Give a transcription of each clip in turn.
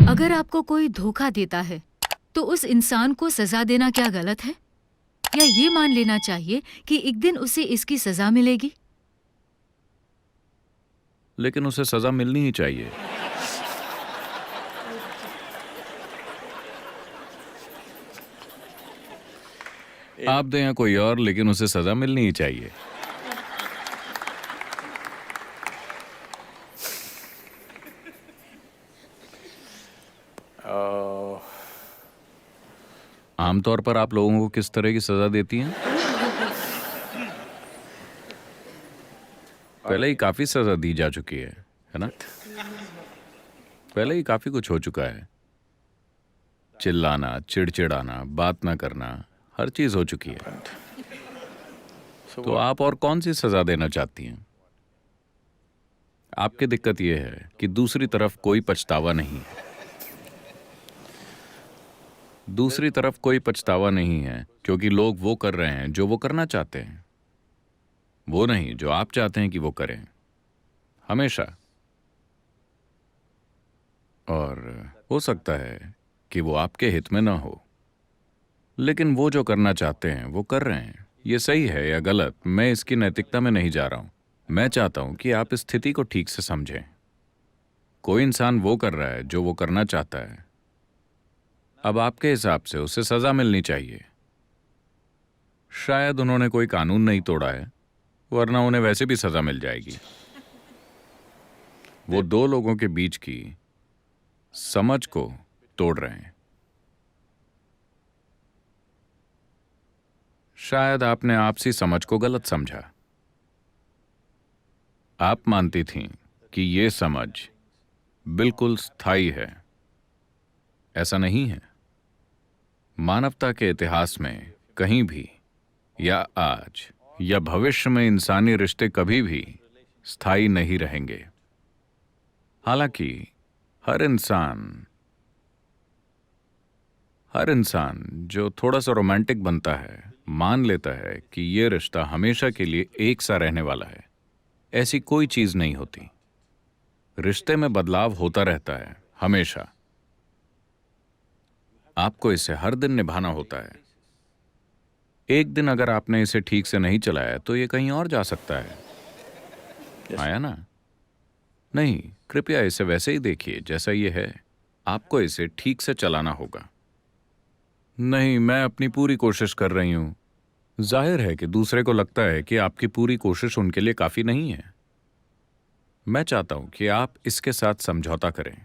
अगर आपको कोई धोखा देता है तो उस इंसान को सजा देना क्या गलत है, या ये मान लेना चाहिए कि एक दिन उसे इसकी सजा मिलेगी? लेकिन उसे सजा मिलनी ही चाहिए। आप दें या कोई और, लेकिन उसे सजा मिलनी ही चाहिए। आमतौर पर आप लोगों को किस तरह की सजा देती हैं? पहले ही काफी सजा दी जा चुकी है ना? पहले ही काफी कुछ हो चुका है। चिल्लाना, चिड़चिड़ाना, बात ना करना, हर चीज हो चुकी है। तो आप और कौन सी सजा देना चाहती हैं? आपकी दिक्कत यह है कि दूसरी तरफ कोई पछतावा नहीं है। दूसरी तरफ कोई पछतावा नहीं है क्योंकि लोग वो कर रहे हैं जो वो करना चाहते हैं, वो नहीं जो आप चाहते हैं कि वो करें, हमेशा। और हो सकता है कि वो आपके हित में ना हो, लेकिन वो जो करना चाहते हैं वो कर रहे हैं। ये सही है या गलत, मैं इसकी नैतिकता में नहीं जा रहा हूं। मैं चाहता हूं कि आप इस स्थिति को ठीक से समझें। कोई इंसान वो कर रहा है जो वो करना चाहता है। अब आपके हिसाब से उसे सजा मिलनी चाहिए। शायद उन्होंने कोई कानून नहीं तोड़ा है, वरना उन्हें वैसे भी सजा मिल जाएगी। वो दो लोगों के बीच की समझ को तोड़ रहे हैं। शायद आपने आपसी समझ को गलत समझा। आप मानती थीं कि ये समझ बिल्कुल स्थायी है। ऐसा नहीं है। मानवता के इतिहास में कहीं भी, या आज या भविष्य में, इंसानी रिश्ते कभी भी स्थायी नहीं रहेंगे। हालांकि हर इंसान जो थोड़ा सा रोमांटिक बनता है, मान लेता है कि ये रिश्ता हमेशा के लिए एक सा रहने वाला है। ऐसी कोई चीज नहीं होती। रिश्ते में बदलाव होता रहता है, हमेशा। आपको इसे हर दिन निभाना होता है। एक दिन अगर आपने इसे ठीक से नहीं चलाया तो ये कहीं और जा सकता है। आया ना? नहीं, कृपया इसे वैसे ही देखिए जैसा ये है। आपको इसे ठीक से चलाना होगा। नहीं, मैं अपनी पूरी कोशिश कर रही हूं। जाहिर है कि दूसरे को लगता है कि आपकी पूरी कोशिश उनके लिए काफी नहीं है। मैं चाहता हूं कि आप इसके साथ समझौता करें।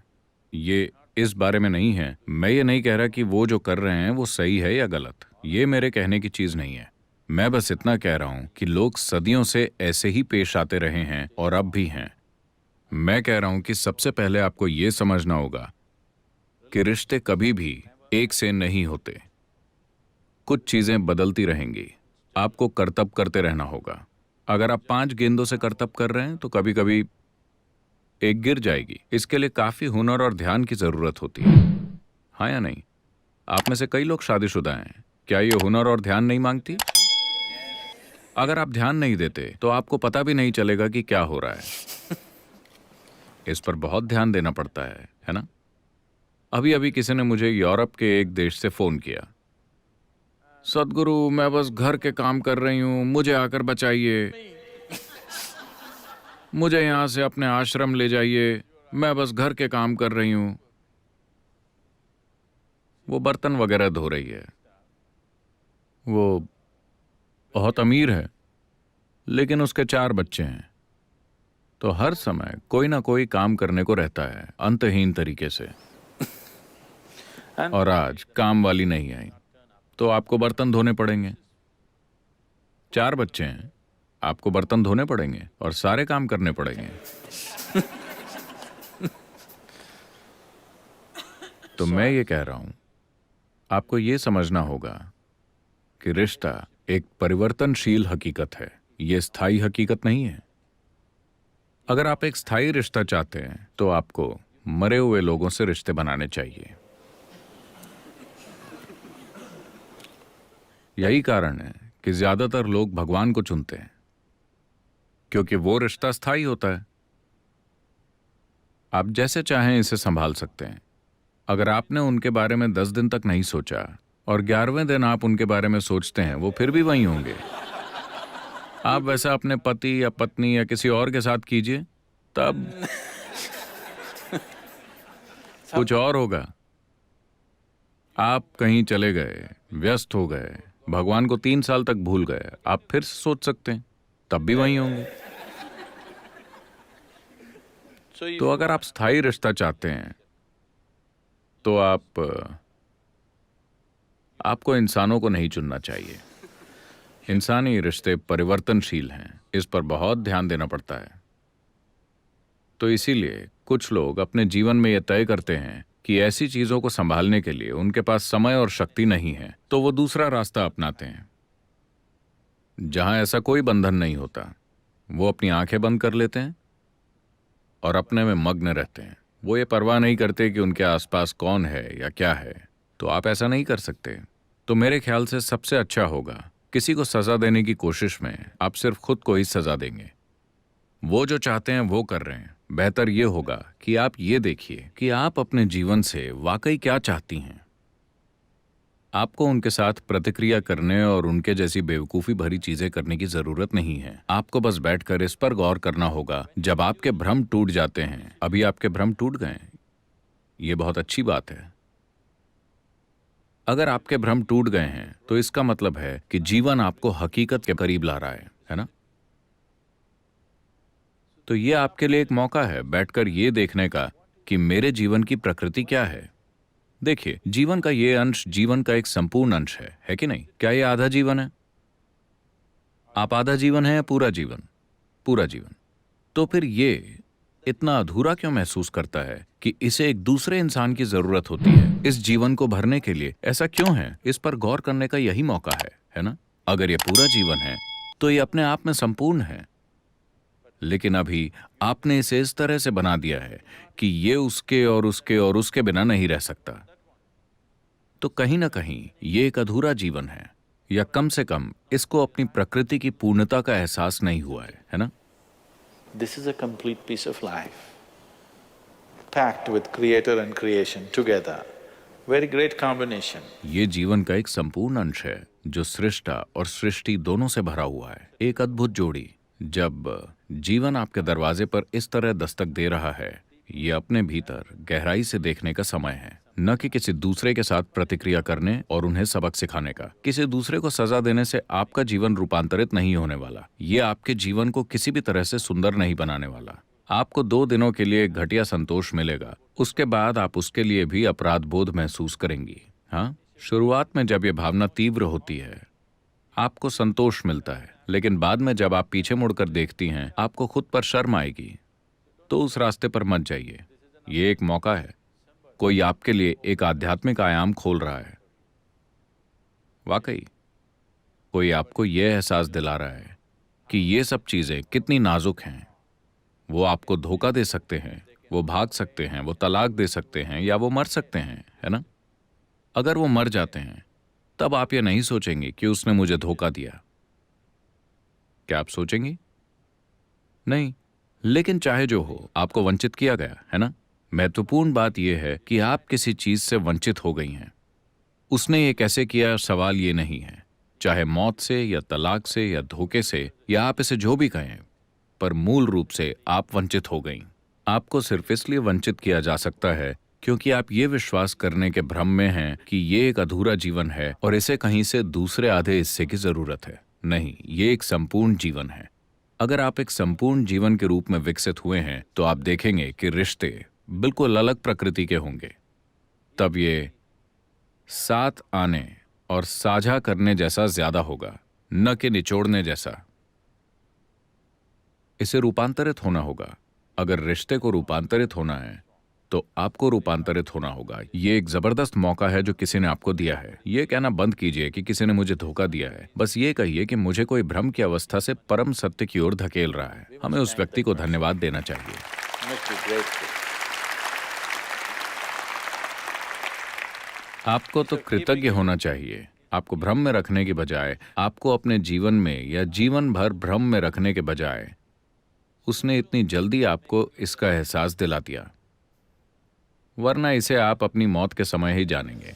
ये इस बारे में नहीं है। मैं ये नहीं कह रहा कि वो जो कर रहे हैं वो सही है या गलत। ये मेरे कहने की चीज नहीं है। मैं बस इतना कह रहा हूं कि लोग सदियों से ऐसे ही पेश आते रहे हैं और अब भी हैं। मैं कह रहा हूं कि सबसे पहले आपको ये समझना होगा कि रिश्ते कभी भी एक से नहीं होते। कुछ चीजें बदलती रहेंगी। आपको करतब करते रहना होगा। अगर आप 5 गेंदों से करतब कर रहे हैं तो कभी कभी एक गिर जाएगी। इसके लिए काफी हुनर और ध्यान की जरूरत होती है। हाँ या नहीं? आप में से कई लोग शादीशुदा हैं। क्या ये हुनर और ध्यान नहीं मांगती? अगर आप ध्यान नहीं देते तो आपको पता भी नहीं चलेगा कि क्या हो रहा है। इस पर बहुत ध्यान देना पड़ता है ना? अभी अभी किसी ने मुझे यूरोप के एक देश से फोन किया। सदगुरु, मैं बस घर के काम कर रही हूं, मुझे आकर बचाइए। मुझे यहां से अपने आश्रम ले जाइए, मैं बस घर के काम कर रही हूं। वो बर्तन वगैरह धो रही है। वो बहुत अमीर है, लेकिन उसके 4 बच्चे हैं। तो हर समय कोई ना कोई काम करने को रहता है, अंतहीन तरीके से। और आज काम वाली नहीं आई तो आपको बर्तन धोने पड़ेंगे। 4 बच्चे हैं, आपको बर्तन धोने पड़ेंगे और सारे काम करने पड़ेंगे। तो मैं ये कह रहा हूं, आपको ये समझना होगा कि रिश्ता एक परिवर्तनशील हकीकत है। ये स्थायी हकीकत नहीं है। अगर आप एक स्थायी रिश्ता चाहते हैं तो आपको मरे हुए लोगों से रिश्ते बनाने चाहिए। यही कारण है कि ज्यादातर लोग भगवान को चुनते हैं, क्योंकि वो रिश्ता स्थायी होता है। आप जैसे चाहें इसे संभाल सकते हैं। अगर आपने उनके बारे में 10 दिन तक नहीं सोचा और 11वें दिन आप उनके बारे में सोचते हैं, वो फिर भी वहीं होंगे। आप वैसा अपने पति या पत्नी या किसी और के साथ कीजिए, तब कुछ और होगा। आप कहीं चले गए, व्यस्त हो गए, भगवान को 3 साल तक भूल गए, आप फिर से सोच सकते हैं, तब भी वहीं होंगे। तो अगर आप स्थायी रिश्ता चाहते हैं तो आपको इंसानों को नहीं चुनना चाहिए। इंसानी रिश्ते परिवर्तनशील हैं, इस पर बहुत ध्यान देना पड़ता है। तो इसीलिए कुछ लोग अपने जीवन में यह तय करते हैं कि ऐसी चीजों को संभालने के लिए उनके पास समय और शक्ति नहीं है, तो वो दूसरा रास्ता अपनाते हैं जहां ऐसा कोई बंधन नहीं होता। वो अपनी आंखें बंद कर लेते हैं और अपने में मग्न रहते हैं। वो ये परवाह नहीं करते कि उनके आसपास कौन है या क्या है। तो आप ऐसा नहीं कर सकते। तो मेरे ख्याल से सबसे अच्छा होगा, किसी को सजा देने की कोशिश में आप सिर्फ खुद को ही सजा देंगे। वो जो चाहते हैं वो कर रहे हैं। बेहतर ये होगा कि आप ये देखिए कि आप अपने जीवन से वाकई क्या चाहती हैं। आपको उनके साथ प्रतिक्रिया करने और उनके जैसी बेवकूफ़ी भरी चीजें करने की जरूरत नहीं है। आपको बस बैठकर इस पर गौर करना होगा। जब आपके भ्रम टूट जाते हैं, अभी आपके भ्रम टूट गए, ये बहुत अच्छी बात है। अगर आपके भ्रम टूट गए हैं तो इसका मतलब है कि जीवन आपको हकीकत के करीब ला रहा है ना? तो ये आपके लिए एक मौका है बैठकर ये देखने का कि मेरे जीवन की प्रकृति क्या है। देखिए, जीवन का ये अंश जीवन का एक संपूर्ण अंश है कि नहीं? क्या ये आधा जीवन है? आप आधा जीवन है या पूरा जीवन? पूरा जीवन। तो फिर ये इतना अधूरा क्यों महसूस करता है कि इसे एक दूसरे इंसान की जरूरत होती है इस जीवन को भरने के लिए? ऐसा क्यों है? इस पर गौर करने का यही मौका है ना? अगर ये पूरा जीवन है तो ये अपने आप में संपूर्ण है, लेकिन अभी आपने इसे इस तरह से बना दिया है कि ये उसके और उसके और उसके बिना नहीं रह सकता। तो कहीं ना कहीं ये एक अधूरा जीवन है, या कम से कम इसको अपनी प्रकृति की पूर्णता का एहसास नहीं हुआ है ना? This is a complete piece of life, packed with creator and creation together. Very great combination. ये जीवन का एक संपूर्ण अंश है जो सृष्टा और सृष्टि दोनों से भरा हुआ है। एक अद्भुत जोड़ी। जब जीवन आपके दरवाजे पर इस तरह दस्तक दे रहा है, ये अपने भीतर गहराई से देखने का समय है, न कि किसी दूसरे के साथ प्रतिक्रिया करने और उन्हें सबक सिखाने का। किसी दूसरे को सजा देने से आपका जीवन रूपांतरित नहीं होने वाला। ये आपके जीवन को किसी भी तरह से सुंदर नहीं बनाने वाला। आपको 2 दिनों के लिए एक घटिया संतोष मिलेगा, उसके बाद आप उसके लिए भी अपराध बोध महसूस करेंगी। हाँ, शुरुआत में जब ये भावना तीव्र होती है आपको संतोष मिलता है, लेकिन बाद में जब आप पीछे मुड़कर देखती हैं आपको खुद पर शर्म आएगी। तो उस रास्ते पर मत जाइए। ये एक मौका है, कोई आपके लिए एक आध्यात्मिक आयाम खोल रहा है। वाकई कोई आपको यह एहसास दिला रहा है कि ये सब चीजें कितनी नाजुक हैं। वो आपको धोखा दे सकते हैं, वो भाग सकते हैं, वो तलाक दे सकते हैं, या वो मर सकते हैं, है ना? अगर वो मर जाते हैं तब आप ये नहीं सोचेंगे कि उसने मुझे धोखा दिया। क्या आप सोचेंगी? नहीं। लेकिन चाहे जो हो, आपको वंचित किया गया है ना? महत्वपूर्ण बात यह है कि आप किसी चीज से वंचित हो गई हैं। उसने ये कैसे किया, सवाल ये नहीं है। चाहे मौत से या तलाक से या धोखे से, या आप इसे जो भी कहें, पर मूल रूप से आप वंचित हो गईं। आपको सिर्फ इसलिए वंचित किया जा सकता है क्योंकि आप ये विश्वास करने के भ्रम में हैं कि ये एक अधूरा जीवन है और इसे कहीं से दूसरे आधे हिस्से की जरूरत है। नहीं, ये एक संपूर्ण जीवन है। अगर आप एक संपूर्ण जीवन के रूप में विकसित हुए हैं तो आप देखेंगे कि रिश्ते बिल्कुल अलग प्रकृति के होंगे। तब ये साथ आने और साझा करने जैसा ज्यादा होगा, न कि निचोड़ने जैसा। इसे रूपांतरित होना होगा। अगर रिश्ते को रूपांतरित होना है तो आपको रूपांतरित होना होगा। ये एक जबरदस्त मौका है जो किसी ने आपको दिया है। ये कहना बंद कीजिए कि किसी ने मुझे धोखा दिया है। बस ये कहिए कि मुझे कोई भ्रम की अवस्था से परम सत्य की ओर धकेल रहा है। हमें उस व्यक्ति को धन्यवाद देना चाहिए। आपको तो कृतज्ञ होना चाहिए। आपको भ्रम में रखने की बजाय, आपको अपने जीवन में या जीवन भर भ्रम में रखने के बजाय उसने इतनी जल्दी आपको इसका एहसास दिला दिया। वरना इसे आप अपनी मौत के समय ही जानेंगे।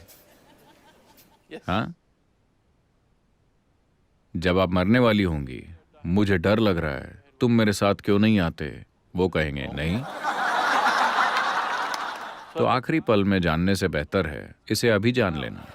हाँ, जब आप मरने वाली होंगी, मुझे डर लग रहा है, तुम मेरे साथ क्यों नहीं आते, वो कहेंगे नहीं। तो आखिरी पल में जानने से बेहतर है इसे अभी जान लेना।